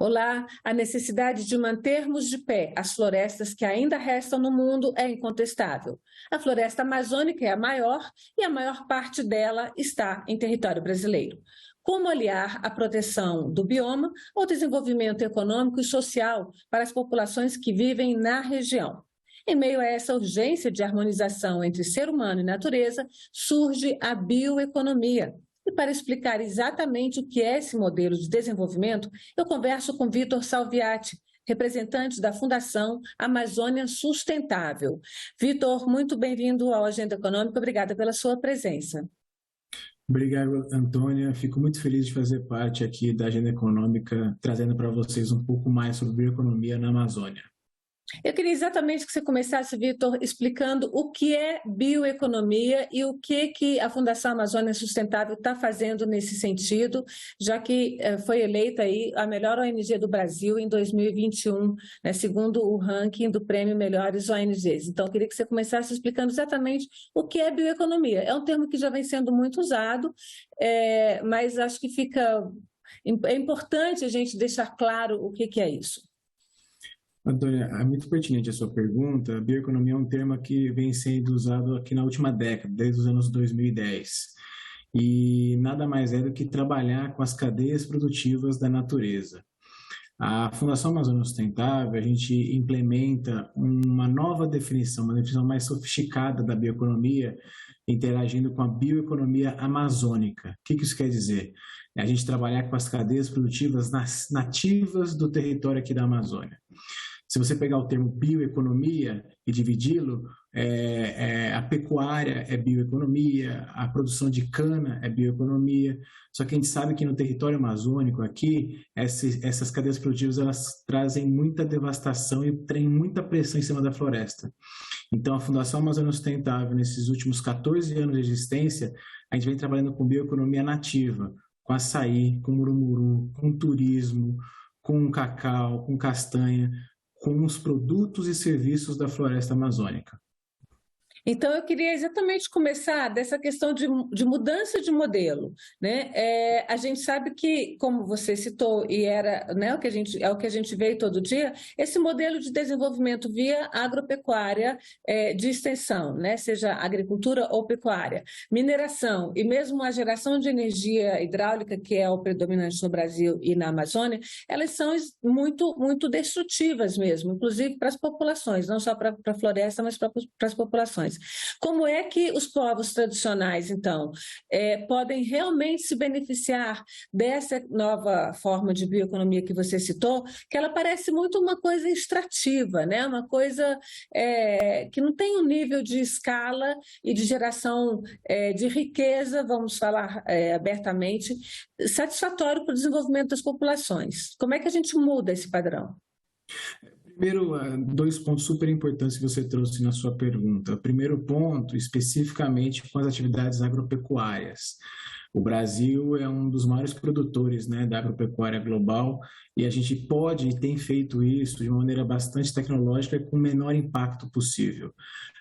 Olá, a necessidade de mantermos de pé as florestas que ainda restam no mundo é incontestável. A floresta amazônica é a maior e a maior parte dela está em território brasileiro. Como aliar a proteção do bioma ao desenvolvimento econômico e social para as populações que vivem na região? Em meio a essa urgência de harmonização entre ser humano e natureza, surge a bioeconomia. E para explicar exatamente o que é esse modelo de desenvolvimento, eu converso com Vitor Salviati, representante da Fundação Amazônia Sustentável. Vitor, muito bem-vindo ao Agenda Econômica, obrigada pela sua presença. Obrigado, Antônia. Fico muito feliz de fazer parte aqui da Agenda Econômica, trazendo para vocês um pouco mais sobre bioeconomia na Amazônia. Eu queria exatamente que você começasse, Vitor, explicando o que é bioeconomia e o que a Fundação Amazônia Sustentável está fazendo nesse sentido, já que foi eleita aí a melhor ONG do Brasil em 2021, né, segundo o ranking do Prêmio Melhores ONGs. Então, eu queria que você começasse explicando exatamente o que é bioeconomia. É um termo que já vem sendo muito usado, mas acho que é importante a gente deixar claro o que é isso. Antônia, é muito pertinente a sua pergunta. A bioeconomia é um termo que vem sendo usado aqui na última década, desde os anos 2010. E nada mais é do que trabalhar com as cadeias produtivas da natureza. A Fundação Amazônia Sustentável, a gente implementa uma nova definição, uma definição mais sofisticada da bioeconomia, interagindo com a bioeconomia amazônica. O que isso quer dizer? É a gente trabalhar com as cadeias produtivas nativas do território aqui da Amazônia. Se você pegar o termo bioeconomia e dividi-lo, a pecuária é bioeconomia, a produção de cana é bioeconomia, só que a gente sabe que no território amazônico aqui, essas cadeias produtivas elas trazem muita devastação e têm muita pressão em cima da floresta. Então a Fundação Amazônia Sustentável, nesses últimos 14 anos de existência, a gente vem trabalhando com bioeconomia nativa, com açaí, com murumuru, com turismo, com cacau, com castanha, com os produtos e serviços da floresta amazônica. Então, eu queria exatamente começar dessa questão de mudança de modelo, né? A gente sabe que, como você citou, e era, né, o que a gente vê todo dia, esse modelo de desenvolvimento via agropecuária de extensão, né? Seja agricultura ou pecuária, mineração e mesmo a geração de energia hidráulica, que é o predominante no Brasil e na Amazônia, elas são muito, muito destrutivas mesmo, inclusive para as populações, não só para a floresta, mas para as populações. Como é que os povos tradicionais, então, podem realmente se beneficiar dessa nova forma de bioeconomia que você citou, que ela parece muito uma coisa extrativa, né? Uma coisa que não tem um nível de escala e de geração de riqueza, vamos falar abertamente, satisfatório para o desenvolvimento das populações. Como é que a gente muda esse padrão? Primeiro, 2 pontos super importantes que você trouxe na sua pergunta. O primeiro ponto, especificamente com as atividades agropecuárias. O Brasil é um dos maiores produtores, né, da agropecuária global e a gente pode e tem feito isso de uma maneira bastante tecnológica e com o menor impacto possível.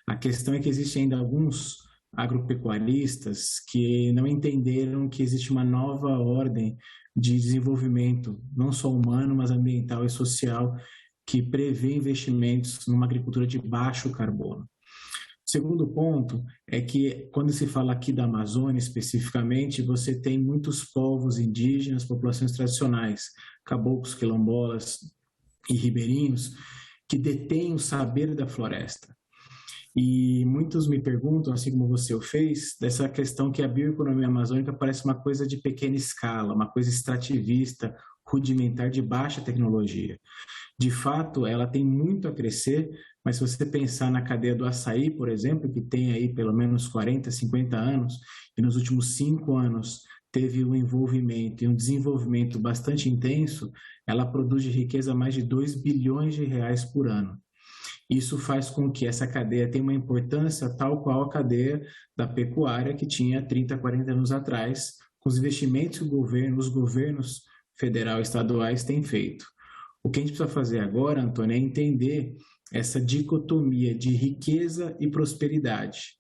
A questão é que existem ainda alguns agropecuaristas que não entenderam que existe uma nova ordem de desenvolvimento, não só humano, mas ambiental e social, que prevê investimentos numa agricultura de baixo carbono. O segundo ponto é que, quando se fala aqui da Amazônia especificamente, você tem muitos povos indígenas, populações tradicionais, caboclos, quilombolas e ribeirinhos, que detêm o saber da floresta. E muitos me perguntam, assim como você o fez, dessa questão que a bioeconomia amazônica parece uma coisa de pequena escala, uma coisa extrativista, rudimentar, de baixa tecnologia. De fato, ela tem muito a crescer, mas se você pensar na cadeia do açaí, por exemplo, que tem aí pelo menos 40, 50 anos, e nos últimos 5 anos teve um envolvimento e um desenvolvimento bastante intenso, ela produz de riqueza mais de 2 bilhões de reais por ano. Isso faz com que essa cadeia tenha uma importância tal qual a cadeia da pecuária que tinha 30, 40 anos atrás, com os investimentos que os governos federal e estaduais têm feito. O que a gente precisa fazer agora, Antônio, é entender essa dicotomia de riqueza e prosperidade.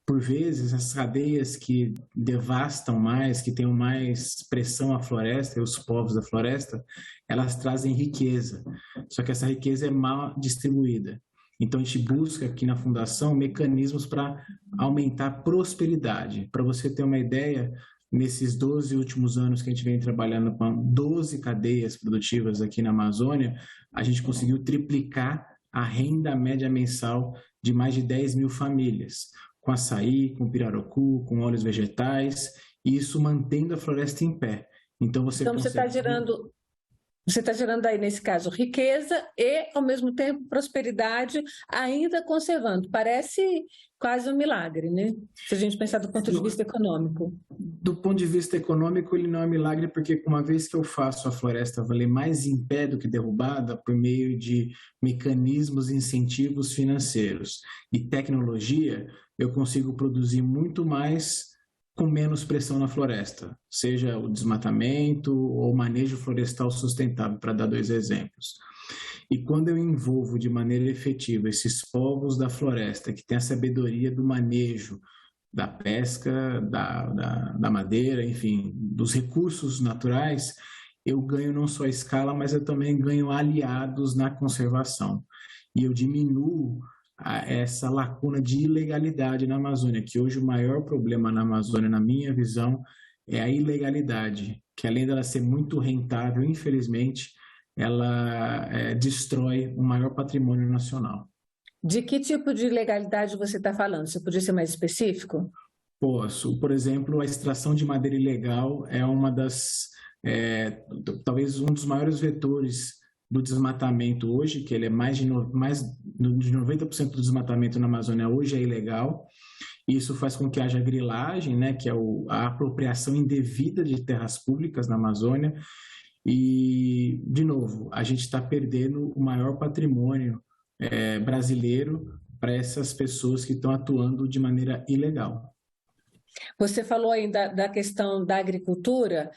por vezes, as cadeias que devastam mais, que têm mais pressão à floresta e os povos da floresta, elas trazem riqueza. Só que essa riqueza é mal distribuída. Então, a gente busca aqui na Fundação mecanismos para aumentar a prosperidade. Para você ter uma ideia, nesses 12 últimos anos que a gente vem trabalhando com 12 cadeias produtivas aqui na Amazônia, a gente conseguiu triplicar a renda média mensal de mais de 10 mil famílias, com açaí, com pirarucu, com óleos vegetais, e isso mantendo a floresta em pé. Então, você Então, consegue... você está gerando aí, nesse caso, riqueza e, ao mesmo tempo, prosperidade, ainda conservando. Parece quase um milagre, né? Se a gente pensar do ponto de vista econômico. Do ponto de vista econômico, ele não é um milagre, porque uma vez que eu faço a floresta valer mais em pé do que derrubada, por meio de mecanismos e incentivos financeiros e tecnologia, eu consigo produzir muito mais com menos pressão na floresta, seja o desmatamento ou o manejo florestal sustentável, para dar 2 exemplos. E quando eu envolvo de maneira efetiva esses povos da floresta, que têm a sabedoria do manejo, da pesca, da madeira, enfim, dos recursos naturais, eu ganho não só escala, mas eu também ganho aliados na conservação. E eu diminuo essa lacuna de ilegalidade na Amazônia, que hoje o maior problema na Amazônia, na minha visão, é a ilegalidade, que além dela ser muito rentável, infelizmente, ela destrói o maior patrimônio nacional. De que tipo de ilegalidade você está falando? Você podia ser mais específico? Posso. Por exemplo, a extração de madeira ilegal é uma talvez um dos maiores vetores do desmatamento hoje, que ele é mais de 90% do desmatamento na Amazônia hoje é ilegal. Isso faz com que haja grilagem, né, que é a apropriação indevida de terras públicas na Amazônia. E, de novo, a gente está perdendo o maior patrimônio brasileiro para essas pessoas que estão atuando de maneira ilegal. Você falou ainda da questão da agricultura.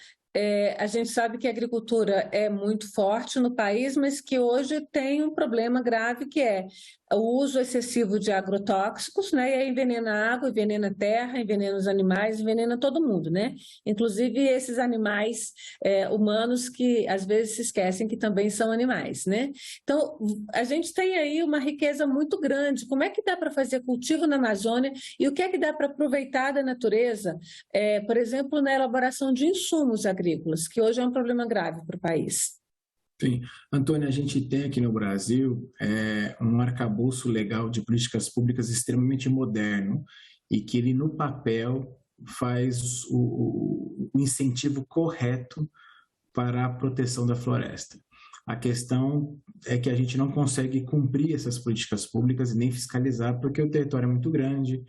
A gente sabe que a agricultura é muito forte no país, mas que hoje tem um problema grave, que é o uso excessivo de agrotóxicos, né? E aí envenena a água, envenena a terra, envenena os animais, envenena todo mundo, né? Inclusive esses animais humanos que às vezes se esquecem que também são animais, né? Então, a gente tem aí uma riqueza muito grande. Como é que dá para fazer cultivo na Amazônia e o que é que dá para aproveitar da natureza, por exemplo, na elaboração de insumos agrícolas, que hoje é um problema grave para o país? Sim. Antônia, a gente tem aqui no Brasil um arcabouço legal de políticas públicas extremamente moderno e que ele, no papel, faz o incentivo correto para a proteção da floresta. A questão é que a gente não consegue cumprir essas políticas públicas e nem fiscalizar, porque o território é muito grande.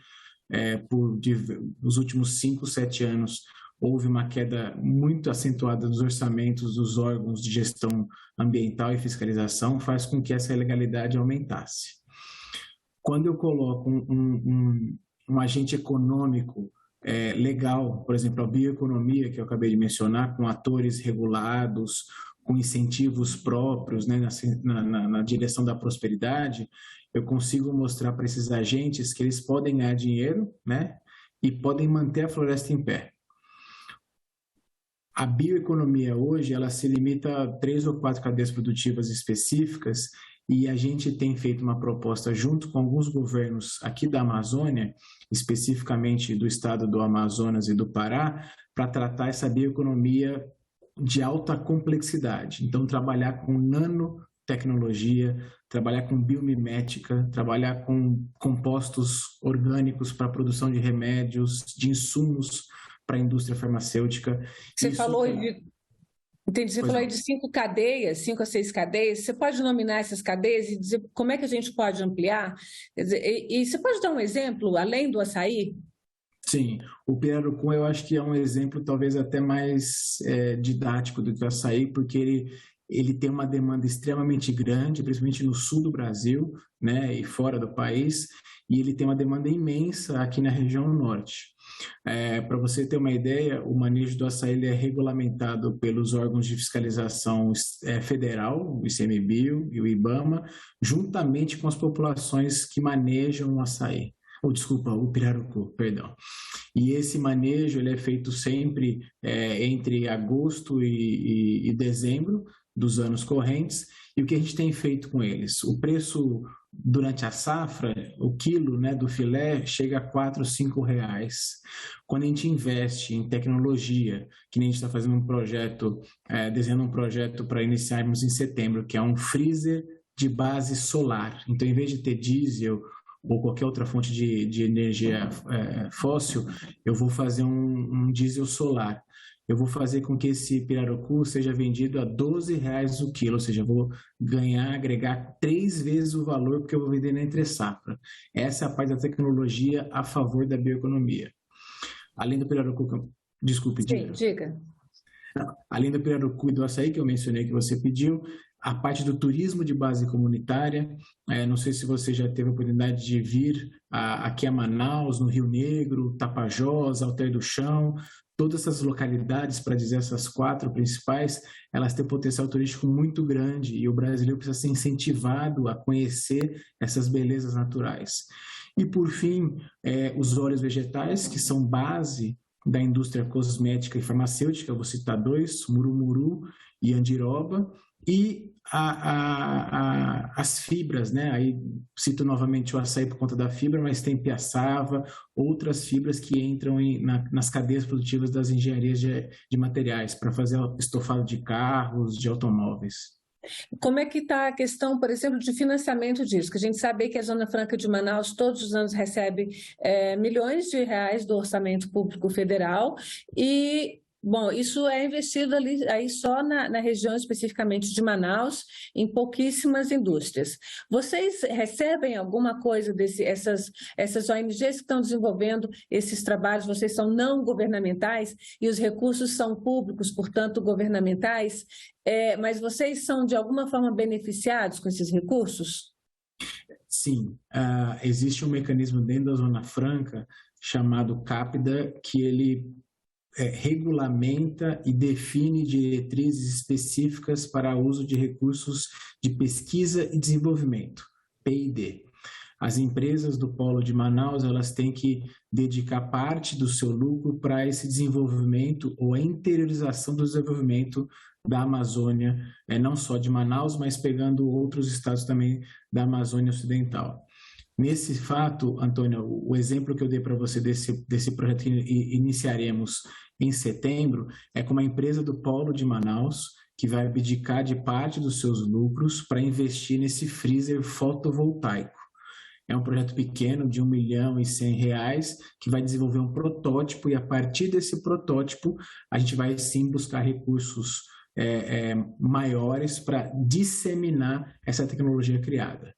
Nos últimos 5, 7 anos, houve uma queda muito acentuada dos orçamentos dos órgãos de gestão ambiental e fiscalização, faz com que essa ilegalidade aumentasse. Quando eu coloco um agente econômico legal, por exemplo, a bioeconomia, que eu acabei de mencionar, com atores regulados, com incentivos próprios, né, na direção da prosperidade, eu consigo mostrar para esses agentes que eles podem ganhar dinheiro, né, e podem manter a floresta em pé. A bioeconomia hoje, ela se limita a 3 ou 4 cadeias produtivas específicas, e a gente tem feito uma proposta junto com alguns governos aqui da Amazônia, especificamente do estado do Amazonas e do Pará, para tratar essa bioeconomia de alta complexidade. Então, trabalhar com nanotecnologia, trabalhar com biomimética, trabalhar com compostos orgânicos para a produção de remédios, de insumos para a indústria farmacêutica. Você falou aí de 5 cadeias, 5 a 6 cadeias. Você pode nominar essas cadeias e dizer como é que a gente pode ampliar? Quer dizer, e você pode dar um exemplo, além do açaí? Sim, o pirarucu eu acho que é um exemplo talvez até mais didático do que o açaí, porque ele tem uma demanda extremamente grande, principalmente no sul do Brasil, né, e fora do país, e ele tem uma demanda imensa aqui na região norte. Para você ter uma ideia, o manejo do açaí ele é regulamentado pelos órgãos de fiscalização federal, o ICMBio e o IBAMA, juntamente com as populações que manejam o açaí. ou desculpa, o pirarucu, perdão. E esse manejo ele é feito sempre entre agosto e dezembro dos anos correntes. E o que a gente tem feito com eles? O preço durante a safra, o quilo, né, do filé chega a R$ 4, R$ 5. Quando a gente investe em tecnologia, que nem a gente está fazendo um projeto, desenhando um projeto para iniciarmos em setembro, que é um freezer de base solar. Então, em vez de ter diesel ou qualquer outra fonte de energia fóssil, eu vou fazer um diesel solar. Eu vou fazer com que esse pirarucu seja vendido a R$ 12 o quilo, ou seja, eu vou agregar 3 vezes o valor porque eu vou vender na entre safra. Essa é a parte da tecnologia a favor da bioeconomia. Além do pirarucu, desculpe, diga. Diga. Além do pirarucu e do açaí que eu mencionei que você pediu, a parte do turismo de base comunitária, não sei se você já teve a oportunidade de vir aqui a Manaus, no Rio Negro, Tapajós, Alter do Chão, todas essas localidades, para dizer essas 4 principais, elas têm potencial turístico muito grande e o brasileiro precisa ser incentivado a conhecer essas belezas naturais. E, por fim, os óleos vegetais, que são base da indústria cosmética e farmacêutica, eu vou citar 2, murumuru e andiroba, e as fibras, né? Aí cito novamente o açaí por conta da fibra, mas tem piaçava, outras fibras que entram nas cadeias produtivas das engenharias de materiais para fazer estofado de carros, de automóveis. Como é que está a questão, por exemplo, de financiamento disso? Que a gente sabe que a Zona Franca de Manaus todos os anos recebe milhões de reais do orçamento público federal e bom, isso é investido ali aí só na região especificamente de Manaus, em pouquíssimas indústrias. Vocês recebem alguma coisa essas ONGs que estão desenvolvendo esses trabalhos, vocês são não governamentais e os recursos são públicos, portanto governamentais, mas vocês são de alguma forma beneficiados com esses recursos? Sim, existe um mecanismo dentro da Zona Franca chamado CAPDA, que ele regulamenta e define diretrizes específicas para uso de recursos de pesquisa e desenvolvimento, P&D. As empresas do Polo de Manaus, elas têm que dedicar parte do seu lucro para esse desenvolvimento ou a interiorização do desenvolvimento da Amazônia, não só de Manaus, mas pegando outros estados também da Amazônia Ocidental. Nesse fato, Antônio, o exemplo que eu dei para você desse projeto que iniciaremos em setembro é com uma empresa do Polo de Manaus que vai abdicar de parte dos seus lucros para investir nesse freezer fotovoltaico. É um projeto pequeno de R$ 1.100.000 que vai desenvolver um protótipo e a partir desse protótipo a gente vai sim buscar recursos maiores para disseminar essa tecnologia criada.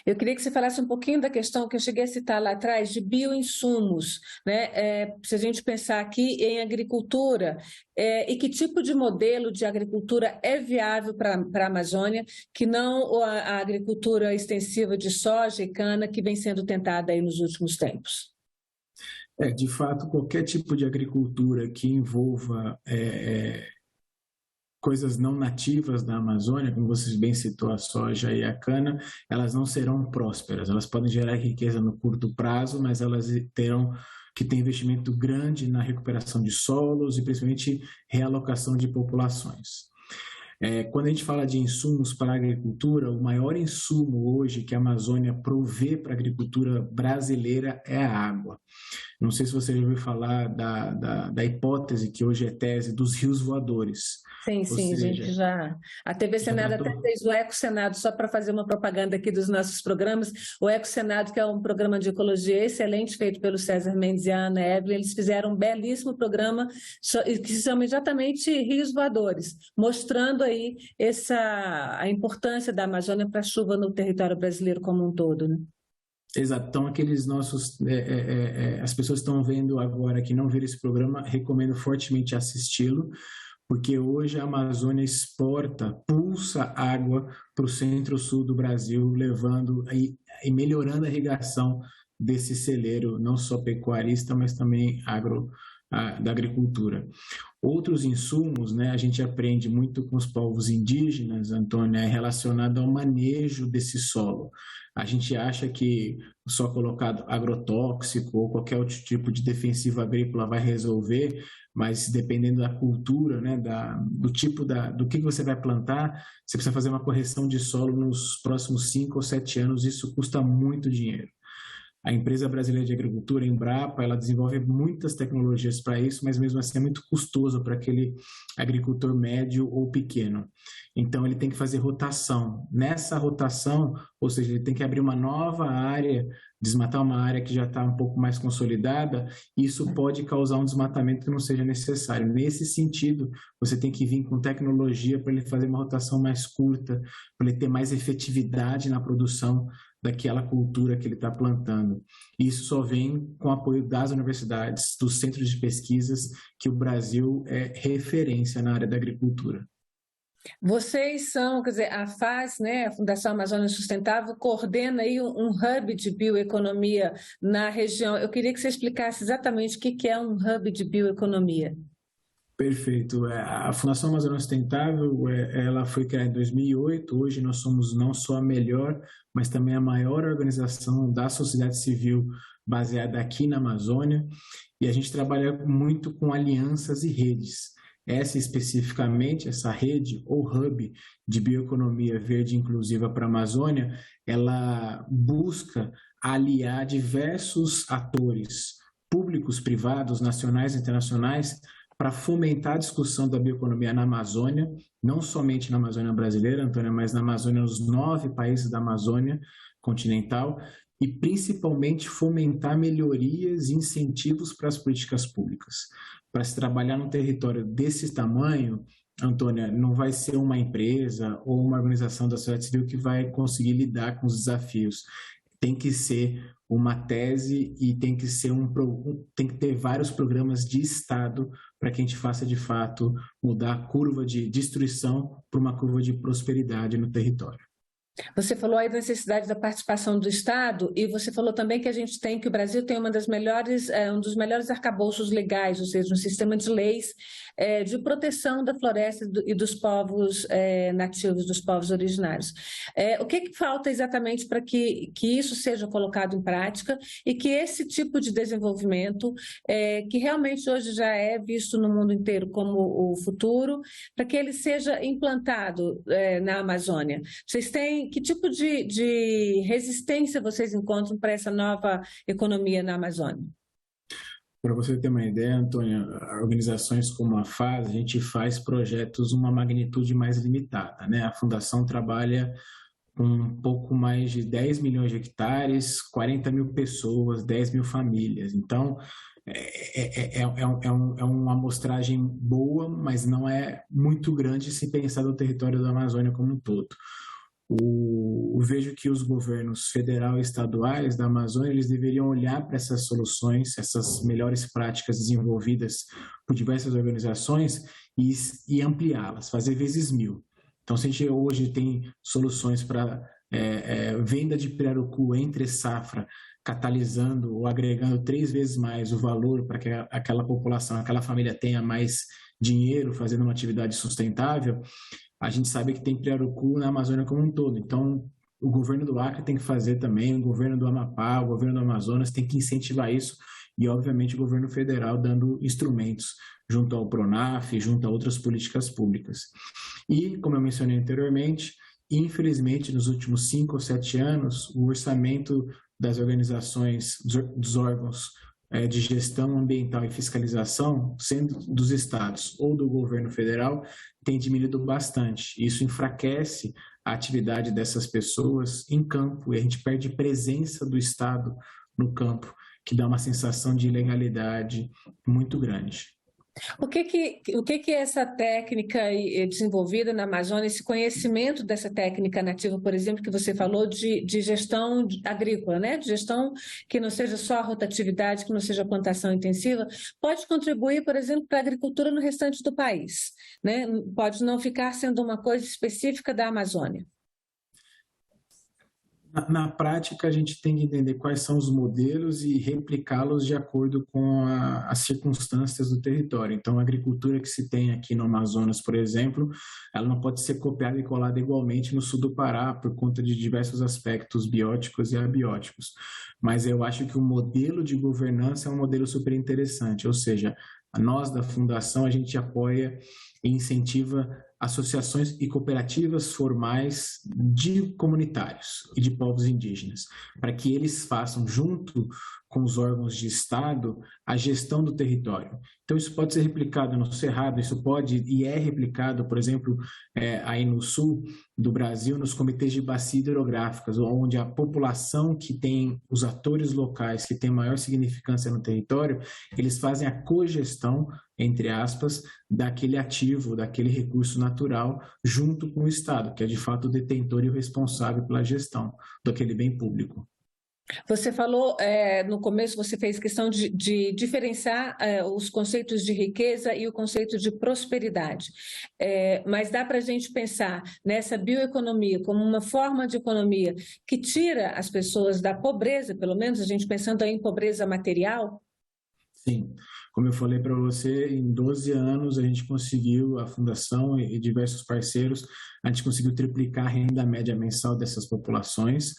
Eu queria que você falasse um pouquinho da questão que eu cheguei a citar lá atrás, de bioinsumos, né? Se a gente pensar aqui em agricultura, e que tipo de modelo de agricultura é viável para a Amazônia, que não a agricultura extensiva de soja e cana que vem sendo tentada aí nos últimos tempos? De fato, qualquer tipo de agricultura que envolva coisas não nativas da Amazônia, como você bem citou, a soja e a cana, elas não serão prósperas. Elas podem gerar riqueza no curto prazo, mas elas terão que ter investimento grande na recuperação de solos e principalmente realocação de populações. Quando a gente fala de insumos para a agricultura, o maior insumo hoje que a Amazônia provê para a agricultura brasileira é a água. Não sei se você já ouviu falar da hipótese, que hoje é tese, dos rios voadores. Sim, a gente já... A TV Senado até fez o Eco Senado, só para fazer uma propaganda aqui dos nossos programas. O Eco Senado, que é um programa de ecologia excelente, feito pelo César Mendes e a Ana Evelyn, eles fizeram um belíssimo programa que se chama exatamente Rios Voadores, mostrando aí a importância da Amazônia para a chuva no território brasileiro como um todo, né? Exato, então aqueles nossos, as pessoas estão vendo agora que não viram esse programa, recomendo fortemente assisti-lo, porque hoje a Amazônia pulsa água para o centro-sul do Brasil, levando e melhorando a irrigação desse celeiro, não só pecuarista, mas também da agricultura. Outros insumos, né, a gente aprende muito com os povos indígenas, Antônia, relacionado ao manejo desse solo. A gente acha que só colocar agrotóxico ou qualquer outro tipo de defensivo agrícola vai resolver, mas dependendo da cultura, né, do tipo do que você vai plantar, você precisa fazer uma correção de solo nos próximos 5 ou 7 anos, isso custa muito dinheiro. A empresa brasileira de agricultura, a Embrapa, ela desenvolve muitas tecnologias para isso, mas mesmo assim é muito custoso para aquele agricultor médio ou pequeno. Então ele tem que fazer rotação. Nessa rotação, ou seja, ele tem que abrir uma nova área, desmatar uma área que já está um pouco mais consolidada, e isso pode causar um desmatamento que não seja necessário. Nesse sentido, você tem que vir com tecnologia para ele fazer uma rotação mais curta, para ele ter mais efetividade na produção daquela cultura que ele está plantando. Isso só vem com o apoio das universidades, dos centros de pesquisas, que o Brasil é referência na área da agricultura. Vocês são, quer dizer, a FAS, né, a Fundação Amazônia Sustentável, coordena aí um hub de bioeconomia na região. Eu queria que você explicasse exatamente o que é um hub de bioeconomia. Perfeito. A Fundação Amazônia Sustentável, ela foi criada em 2008. Hoje nós somos não só a melhor, mas também a maior organização da sociedade civil baseada aqui na Amazônia. E a gente trabalha muito com alianças e redes. Essa especificamente, essa rede ou hub de bioeconomia verde inclusiva para a Amazônia, ela busca aliar diversos atores públicos, privados, nacionais e internacionais, para fomentar a discussão da bioeconomia na Amazônia, não somente na Amazônia brasileira, Antônia, mas na Amazônia, nos 9 países da Amazônia continental, e principalmente fomentar melhorias e incentivos para as políticas públicas. Para se trabalhar num território desse tamanho, Antônia, não vai ser uma empresa ou uma organização da sociedade civil que vai conseguir lidar com os desafios. Tem que ser uma tese e tem que ter vários programas de Estado para que a gente faça, de fato, mudar a curva de destruição para uma curva de prosperidade no território. Você falou aí da necessidade da participação do Estado e você falou também que o Brasil tem um dos melhores arcabouços legais, ou seja, um sistema de leis de proteção da floresta e dos povos nativos, dos povos originários. O que falta exatamente para que isso seja colocado em prática e que esse tipo de desenvolvimento, que realmente hoje já é visto no mundo inteiro como o futuro, para que ele seja implantado na Amazônia? Vocês têm que tipo de resistência vocês encontram para essa nova economia na Amazônia? Para você ter uma ideia, Antônia, organizações como a FAS, a gente faz projetos uma magnitude mais limitada, né? A Fundação trabalha com um pouco mais de 10 milhões de hectares, 40 mil pessoas, 10 mil famílias. Então, é uma amostragem boa, mas não é muito grande se pensar no território da Amazônia como um todo. Vejo que os governos federal e estaduais da Amazônia eles deveriam olhar para essas soluções, essas melhores práticas desenvolvidas por diversas organizações e ampliá-las, fazer vezes 1000. Então, se a gente hoje tem soluções para venda de pirarucu entre safra, catalisando ou agregando 3 vezes mais o valor para que aquela população, aquela família tenha mais dinheiro fazendo uma atividade sustentável, a gente sabe que tem pirarucu na Amazônia como um todo. Então, o governo do Acre tem que fazer também, o governo do Amapá, o governo do Amazonas tem que incentivar isso e, obviamente, o governo federal dando instrumentos junto ao PRONAF, junto a outras políticas públicas. E, como eu mencionei anteriormente, infelizmente, nos últimos 5 ou 7 anos, o orçamento das organizações, dos órgãos de gestão ambiental e fiscalização, sendo dos estados ou do governo federal, tem diminuído bastante. Isso enfraquece a atividade dessas pessoas em campo e a gente perde presença do Estado no campo, que dá uma sensação de ilegalidade muito grande. O que essa técnica desenvolvida na Amazônia, esse conhecimento dessa técnica nativa, por exemplo, que você falou de gestão agrícola, né? De gestão que não seja só a rotatividade, que não seja a plantação intensiva, pode contribuir, por exemplo, para a agricultura no restante do país, né? Pode não ficar sendo uma coisa específica da Amazônia. Na prática, a gente tem que entender quais são os modelos e replicá-los de acordo com as circunstâncias do território. Então, a agricultura que se tem aqui no Amazonas, por exemplo, ela não pode ser copiada e colada igualmente no sul do Pará, por conta de diversos aspectos bióticos e abióticos. Mas eu acho que o modelo de governança é um modelo super interessante, ou seja, nós da Fundação, a gente apoia e incentiva associações e cooperativas formais de comunitários e de povos indígenas, para que eles façam, junto com os órgãos de Estado, a gestão do território. Então, isso pode ser replicado no Cerrado, isso pode e é replicado, por exemplo, aí no sul do Brasil, nos comitês de bacia hidrográficas, onde a população que tem os atores locais, que tem maior significância no território, eles fazem a cogestão, entre aspas, daquele ativo, daquele recurso natural, junto com o Estado, que é de fato o detentor e o responsável pela gestão daquele bem público. Você falou, no começo, você fez questão de diferenciar os conceitos de riqueza e o conceito de prosperidade. Mas dá para a gente pensar nessa bioeconomia como uma forma de economia que tira as pessoas da pobreza, pelo menos a gente pensando aí em pobreza material? Sim, como eu falei para você, em 12 anos a gente conseguiu, a Fundação e diversos parceiros, a gente conseguiu triplicar a renda média mensal dessas populações,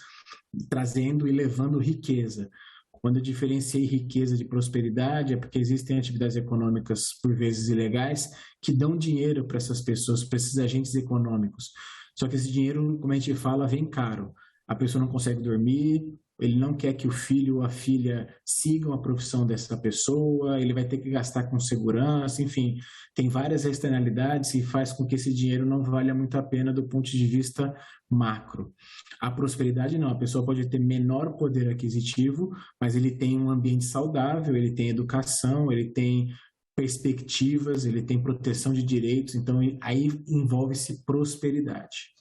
trazendo e levando riqueza. Quando eu diferenciei riqueza de prosperidade, é porque existem atividades econômicas, por vezes ilegais, que dão dinheiro para essas pessoas, para esses agentes econômicos. Só que esse dinheiro, como a gente fala, vem caro. A pessoa não consegue dormir, ele não quer que o filho ou a filha sigam a profissão dessa pessoa, ele vai ter que gastar com segurança, enfim, tem várias externalidades e faz com que esse dinheiro não valha muito a pena do ponto de vista macro. A prosperidade não, a pessoa pode ter menor poder aquisitivo, mas ele tem um ambiente saudável, ele tem educação, ele tem perspectivas, ele tem proteção de direitos, então aí envolve-se prosperidade.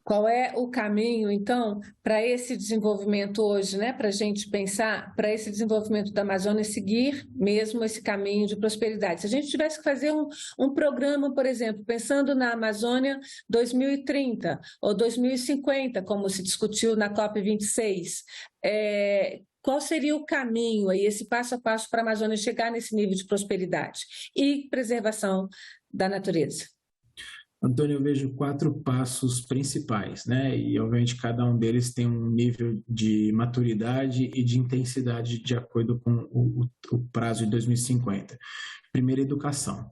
Qual é o caminho, então, para esse desenvolvimento hoje, né? Para a gente pensar, para esse desenvolvimento da Amazônia seguir mesmo esse caminho de prosperidade? Se a gente tivesse que fazer um programa, por exemplo, pensando na Amazônia 2030 ou 2050, como se discutiu na COP26, qual seria o caminho aí, esse passo a passo para a Amazônia chegar nesse nível de prosperidade e preservação da natureza? Antônio, eu vejo 4 passos principais, né? E, obviamente, cada um deles tem um nível de maturidade e de intensidade de acordo com o prazo de 2050. Primeiro, educação.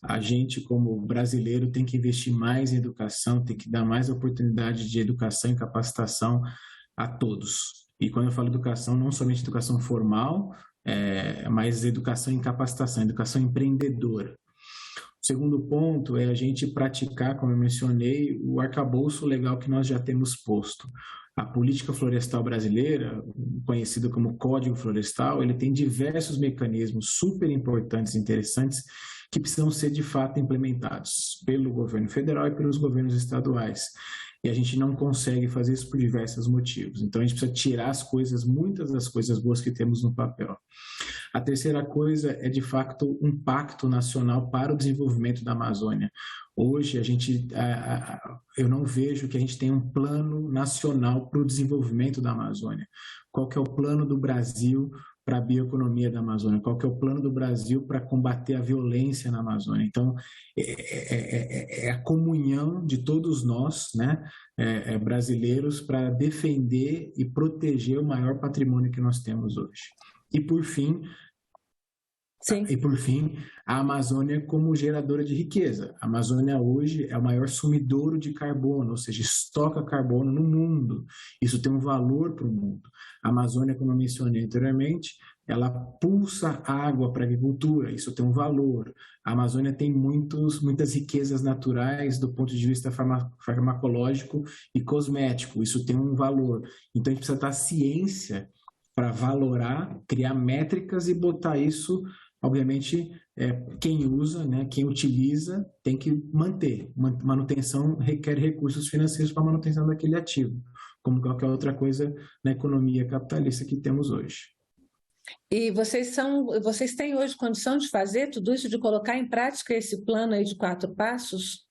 A gente, como brasileiro, tem que investir mais em educação, tem que dar mais oportunidade de educação e capacitação a todos. E quando eu falo educação, não somente educação formal, mas educação em capacitação, educação empreendedora. O segundo ponto é a gente praticar, como eu mencionei, o arcabouço legal que nós já temos posto. A política florestal brasileira, conhecida como Código Florestal, ele tem diversos mecanismos super importantes e interessantes que precisam ser de fato implementados pelo governo federal e pelos governos estaduais. E a gente não consegue fazer isso por diversos motivos. Então a gente precisa tirar muitas das coisas boas que temos no papel. A terceira coisa é, de fato, um pacto nacional para o desenvolvimento da Amazônia. Hoje, eu não vejo que a gente tenha um plano nacional para o desenvolvimento da Amazônia. Qual que é o plano do Brasil para a bioeconomia da Amazônia? Qual que é o plano do Brasil para combater a violência na Amazônia? Então, é a comunhão de todos nós, né, brasileiros, para defender e proteger o maior patrimônio que nós temos hoje. E por fim, a Amazônia como geradora de riqueza. A Amazônia hoje é o maior sumidouro de carbono, ou seja, estoca carbono no mundo. Isso tem um valor para o mundo. A Amazônia, como eu mencionei anteriormente, ela pulsa água para a agricultura, isso tem um valor. A Amazônia tem muitas riquezas naturais do ponto de vista farmacológico e cosmético, isso tem um valor. Então a gente precisa dar ciência para valorar, criar métricas e botar isso, obviamente, quem usa, né, quem utiliza, tem que manter. Manutenção requer recursos financeiros para a manutenção daquele ativo, como qualquer outra coisa na economia capitalista que temos hoje. E vocês têm hoje condição de fazer tudo isso, de colocar em prática esse plano aí de 4 passos?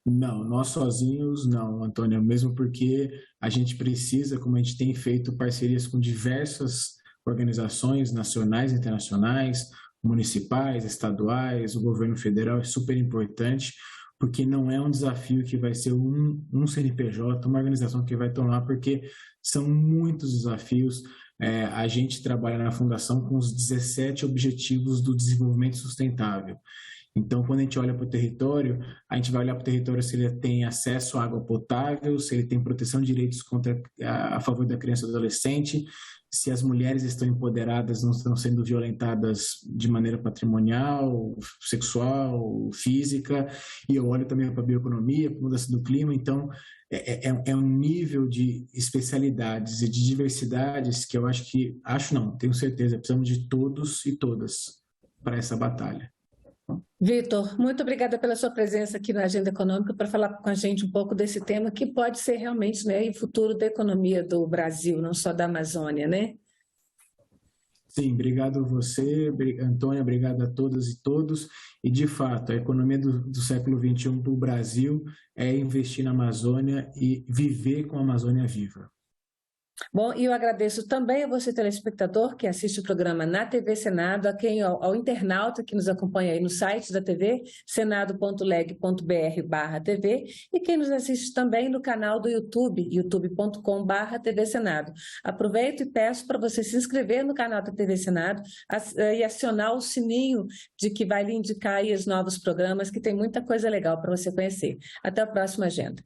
Não, nós sozinhos não, Antônia, mesmo porque a gente precisa, como a gente tem feito parcerias com diversas organizações nacionais e internacionais, municipais, estaduais, o governo federal é super importante, porque não é um desafio que vai ser um CNPJ, uma organização que vai tomar, porque são muitos desafios. A gente trabalha na Fundação com os 17 Objetivos do Desenvolvimento Sustentável. Então, quando a gente olha para o território, a gente vai olhar para o território se ele tem acesso à água potável, se ele tem proteção de direitos a favor da criança e do adolescente, se as mulheres estão empoderadas, não estão sendo violentadas de maneira patrimonial, sexual, física, e eu olho também para a bioeconomia, para a mudança do clima. Então, é um nível de especialidades e de diversidades que eu tenho certeza, precisamos de todos e todas para essa batalha. Vitor, muito obrigada pela sua presença aqui na Agenda Econômica para falar com a gente um pouco desse tema que pode ser realmente, né, o futuro da economia do Brasil, não só da Amazônia, né? Sim, obrigado a você, Antônia, obrigado a todas e todos. E, de fato, a economia do século XXI para o Brasil é investir na Amazônia e viver com a Amazônia viva. Bom, e eu agradeço também a você, telespectador, que assiste o programa na TV Senado, ao internauta que nos acompanha aí no site da TV, senado.leg.br/TV, e quem nos assiste também no canal do YouTube, youtube.com/TV Senado. Aproveito e peço para você se inscrever no canal da TV Senado e acionar o sininho de que vai lhe indicar aí os novos programas, que tem muita coisa legal para você conhecer. Até a próxima agenda.